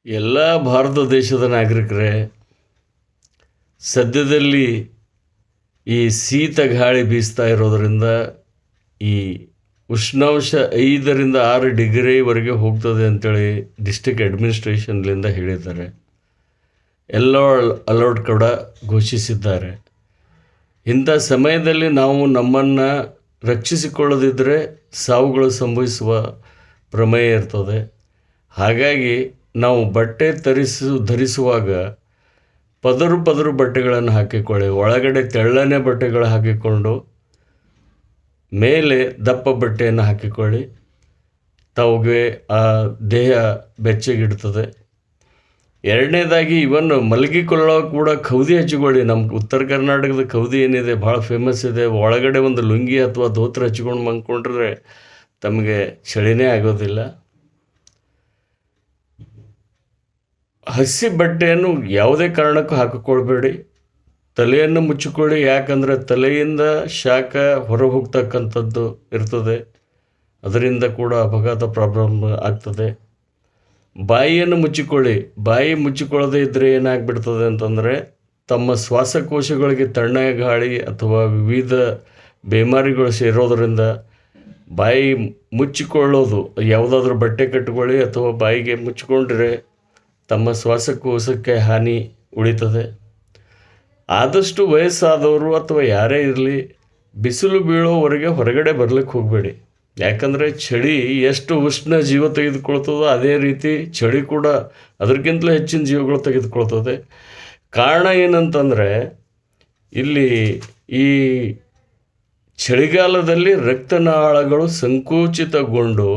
ಎಲ್ಲ ಭಾರತ ದೇಶದ ನಾಗರಿಕರೇ, ಸದ್ಯದಲ್ಲಿ ಈ ಶೀತ ಗಾಳಿ ಬೀಸ್ತಾ ಇರೋದರಿಂದ ಈ ಉಷ್ಣಾಂಶ 5ರಿಂದ 6 ಡಿಗ್ರಿವರೆಗೆ ಹೋಗ್ತದೆ ಅಂತೇಳಿ ಡಿಸ್ಟ್ರಿಕ್ಟ್ ಅಡ್ಮಿನಿಸ್ಟ್ರೇಷನ್ಲಿಂದ ಹೇಳಿದ್ದಾರೆ. ಎಲ್ಲೋ ಅಲರ್ಟ್ ಕೂಡ ಘೋಷಿಸಿದ್ದಾರೆ. ಇಂಥ ಸಮಯದಲ್ಲಿ ನಾವು ನಮ್ಮನ್ನು ರಕ್ಷಿಸಿಕೊಳ್ಳದಿದ್ದರೆ ಸಾವುಗಳು ಸಂಭವಿಸುವ ಪ್ರಮೇಯ ಇರ್ತದೆ. ಹಾಗಾಗಿ ನಾವು ಬಟ್ಟೆ ಧರಿಸುವಾಗ ಪದರು ಬಟ್ಟೆಗಳನ್ನು ಹಾಕಿಕೊಳ್ಳಿ. ಒಳಗಡೆ ತೆಳ್ಳನೆ ಬಟ್ಟೆಗಳು ಹಾಕಿಕೊಂಡು ಮೇಲೆ ದಪ್ಪ ಬಟ್ಟೆಯನ್ನು ಹಾಕಿಕೊಳ್ಳಿ. ತಮಗೆ ಆ ದೇಹ ಬೆಚ್ಚಗಿಡ್ತದೆ. ಎರಡನೇದಾಗಿ ಮಲಗಿಕೊಳ್ಳೋ ಕೂಡ ಕೌದಿ ಹಚ್ಚಿಕೊಳ್ಳಿ. ನಮ್ಮ ಉತ್ತರ ಕರ್ನಾಟಕದ ಕೌದಿ ಏನಿದೆ ಭಾಳ ಫೇಮಸ್ ಇದೆ. ಒಳಗಡೆ ಒಂದು ಲುಂಗಿ ಅಥವಾ ಧೋತ್ರ ಹಚ್ಕೊಂಡು ಮಲ್ಕೊಂಡ್ರೆ ತಮಗೆ ಚಳಿನೇ ಆಗೋದಿಲ್ಲ. ಹಸಿ ಬಟ್ಟೆಯನ್ನು ಯಾವುದೇ ಕಾರಣಕ್ಕೂ ಹಾಕಿಕೊಳ್ಬೇಡಿ. ತಲೆಯನ್ನು ಮುಚ್ಚಿಕೊಳ್ಳಿ. ಯಾಕಂದರೆ ತಲೆಯಿಂದ ಶಾಖ ಹೊರ ಹೋಗ್ತಕ್ಕಂಥದ್ದು ಇರ್ತದೆ. ಅದರಿಂದ ಕೂಡ ಅಪಘಾತ ಪ್ರಾಬ್ಲಮ್ ಆಗ್ತದೆ. ಬಾಯಿಯನ್ನು ಮುಚ್ಚಿಕೊಳ್ಳಿ. ಬಾಯಿ ಮುಚ್ಚಿಕೊಳ್ಳದೇ ಇದ್ದರೆ ಏನಾಗ್ಬಿಡ್ತದೆ ಅಂತಂದರೆ ತಮ್ಮ ಶ್ವಾಸಕೋಶಗಳಿಗೆ ತಣ್ಣನೆ ಗಾಳಿ ಅಥವಾ ವಿವಿಧ ಬೇಮಾರಿಗಳು ಸೇರೋದರಿಂದ ಬಾಯಿ ಮುಚ್ಚಿಕೊಳ್ಳೋದು, ಯಾವುದಾದ್ರೂ ಬಟ್ಟೆ ಕಟ್ಟಿಕೊಳ್ಳಿ ಅಥವಾ ಬಾಯಿಗೆ ಮುಚ್ಚಿಕೊಂಡ್ರೆ ತಮ್ಮ ಶ್ವಾಸಕೋಶಕ್ಕೆ ಹಾನಿ ಉಳಿತದೆ. ಆದಷ್ಟು ವಯಸ್ಸಾದವರು ಅಥವಾ ಯಾರೇ ಇರಲಿ ಬಿಸಿಲು ಬೀಳೋವರೆಗೆ ಹೊರಗಡೆ ಬರಲಿಕ್ಕೆ ಹೋಗಬೇಡಿ. ಯಾಕಂದರೆ ಚಳಿ ಎಷ್ಟು ಉಷ್ಣ ಜೀವ ತೆಗೆದುಕೊಳ್ತದೋ ಅದೇ ರೀತಿ ಚಳಿ ಕೂಡ ಅದಕ್ಕಿಂತಲೂ ಹೆಚ್ಚಿನ ಜೀವಗಳು ತೆಗೆದುಕೊಳ್ತದೆ. ಕಾರಣ ಏನಂತಂದರೆ ಇಲ್ಲಿ ಈ ಚಳಿಗಾಲದಲ್ಲಿ ರಕ್ತನಾಳಗಳು ಸಂಕುಚಿತಗೊಂಡು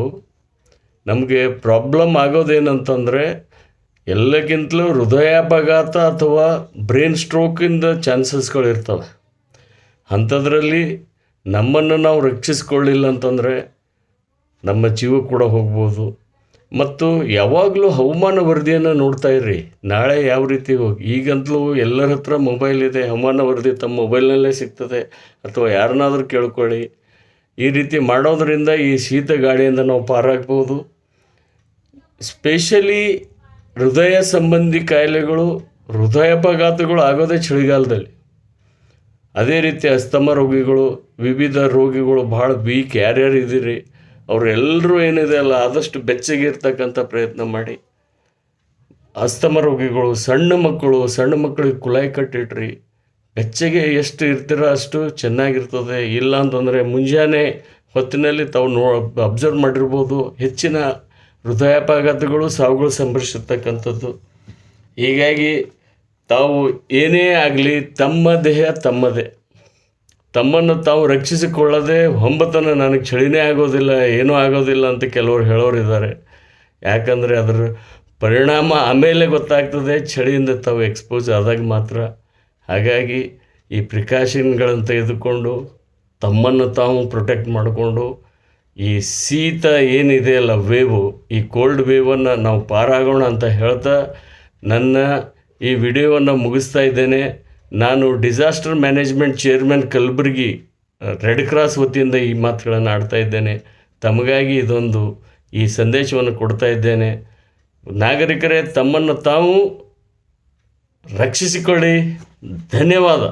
ನಮಗೆ ಪ್ರಾಬ್ಲಮ್ ಆಗೋದೇನಂತಂದರೆ ಎಲ್ಲಕ್ಕಿಂತಲೂ ಹೃದಯಾಘಾತ ಅಥವಾ ಬ್ರೈನ್ ಸ್ಟ್ರೋಕಿಂದ ಚಾನ್ಸಸ್ಗಳಿರ್ತವೆ. ಅಂಥದ್ರಲ್ಲಿ ನಮ್ಮನ್ನು ನಾವು ರಕ್ಷಿಸ್ಕೊಳ್ಳಿಲ್ಲ ಅಂತಂದರೆ ನಮ್ಮ ಜೀವ ಕೂಡ ಹೋಗ್ಬೋದು. ಮತ್ತು ಯಾವಾಗಲೂ ಹವಾಮಾನ ವರದಿಯನ್ನು ನೋಡ್ತಾ ಇರ್ರಿ. ನಾಳೆ ಯಾವ ರೀತಿ ಈಗಂತಲೂ ಎಲ್ಲರ ಹತ್ರ ಮೊಬೈಲ್ ಇದೆ. ಹವಾಮಾನ ವರದಿ ತಮ್ಮ ಮೊಬೈಲ್ನಲ್ಲೇ ಸಿಗ್ತದೆ. ಅಥವಾ ಯಾರನ್ನಾದರೂ ಕೇಳ್ಕೊಳ್ಳಿ. ಈ ರೀತಿ ಮಾಡೋದರಿಂದ ಈ ಶೀತ ಗಾಳಿಯಿಂದ ನಾವು ಪಾರಾಗ್ಬೋದು. ಸ್ಪೆಷಲಿ ಹೃದಯ ಸಂಬಂಧಿ ಕಾಯಿಲೆಗಳು, ಹೃದಯಾಘಾತಗಳು ಆಗೋದೇ ಚಳಿಗಾಲದಲ್ಲಿ. ಅದೇ ರೀತಿ ಅಸ್ತಮ ರೋಗಿಗಳು, ವಿವಿಧ ರೋಗಿಗಳು ಭಾಳ ವೀಕ್ ಯಾರ್ಯಾರು ಇದ್ದೀರಿ ಅವರೆಲ್ಲರೂ ಏನಿದೆ ಅಲ್ಲ ಆದಷ್ಟು ಬೆಚ್ಚಗಿರ್ತಕ್ಕಂಥ ಪ್ರಯತ್ನ ಮಾಡಿ. ಅಸ್ತಮ ರೋಗಿಗಳು, ಸಣ್ಣ ಮಕ್ಕಳಿಗೆ ಕುಲಾಯಿ ಕಟ್ಟಿಟ್ರಿ. ಬೆಚ್ಚಗೆ ಎಷ್ಟು ಇರ್ತೀರೋ ಅಷ್ಟು ಚೆನ್ನಾಗಿರ್ತದೆ. ಇಲ್ಲ ಅಂತಂದರೆ ಮುಂಜಾನೆ ಹೊತ್ತಿನಲ್ಲಿ ತಾವು ಅಬ್ಸರ್ವ್ ಮಾಡಿರ್ಬೋದು ಹೆಚ್ಚಿನ ಹೃದಯಾಘಾತಗಳು, ಸಾವುಗಳು ಸಂಭವಿಸಿರ್ತಕ್ಕಂಥದ್ದು. ಹೀಗಾಗಿ ತಾವು ಏನೇ ಆಗಲಿ ತಮ್ಮ ದೇಹ ತಮ್ಮದೇ. ತಮ್ಮನ್ನು ತಾವು ರಕ್ಷಿಸಿಕೊಳ್ಳದೆ ಹೊಂಬತನ ನನಗೆ ಚಳಿನೇ ಆಗೋದಿಲ್ಲ, ಏನೂ ಆಗೋದಿಲ್ಲ ಅಂತ ಕೆಲವರು ಹೇಳೋರಿದ್ದಾರೆ. ಯಾಕಂದರೆ ಅದರ ಪರಿಣಾಮ ಆಮೇಲೆ ಗೊತ್ತಾಗ್ತದೆ, ಚಳಿಯಿಂದ ತಾವು ಎಕ್ಸ್ಪೋಸ್ ಆದಾಗ ಮಾತ್ರ. ಹಾಗಾಗಿ ಈ ಪ್ರಿಕಾಷನ್ಗಳನ್ನು ತೆಗೆದುಕೊಂಡು ತಮ್ಮನ್ನು ತಾವು ಪ್ರೊಟೆಕ್ಟ್ ಮಾಡಿಕೊಂಡು ಈ ಶೀತ ಏನಿದೆ ಅಲ್ಲ ಈ ಕೋಲ್ಡ್ ವೇವನ್ನು ನಾವು ಪಾರಾಗೋಣ ಅಂತ ಹೇಳ್ತಾ ನನ್ನ ಈ ವಿಡಿಯೋವನ್ನು ಮುಗಿಸ್ತಾ ಇದ್ದೇನೆ. ನಾನು disaster management chairman Kalaburagi red cross ವತಿಯಿಂದ ಈ ಮಾತುಗಳನ್ನು ಆಡ್ತಾ ಇದ್ದೇನೆ. ತಮಗಾಗಿ ಈ ಸಂದೇಶವನ್ನು ಕೊಡ್ತಾ ಇದ್ದೇನೆ. ನಾಗರಿಕರೇ, ತಮ್ಮನ್ನು ತಾವು ರಕ್ಷಿಸಿಕೊಳ್ಳಿ. ಧನ್ಯವಾದ.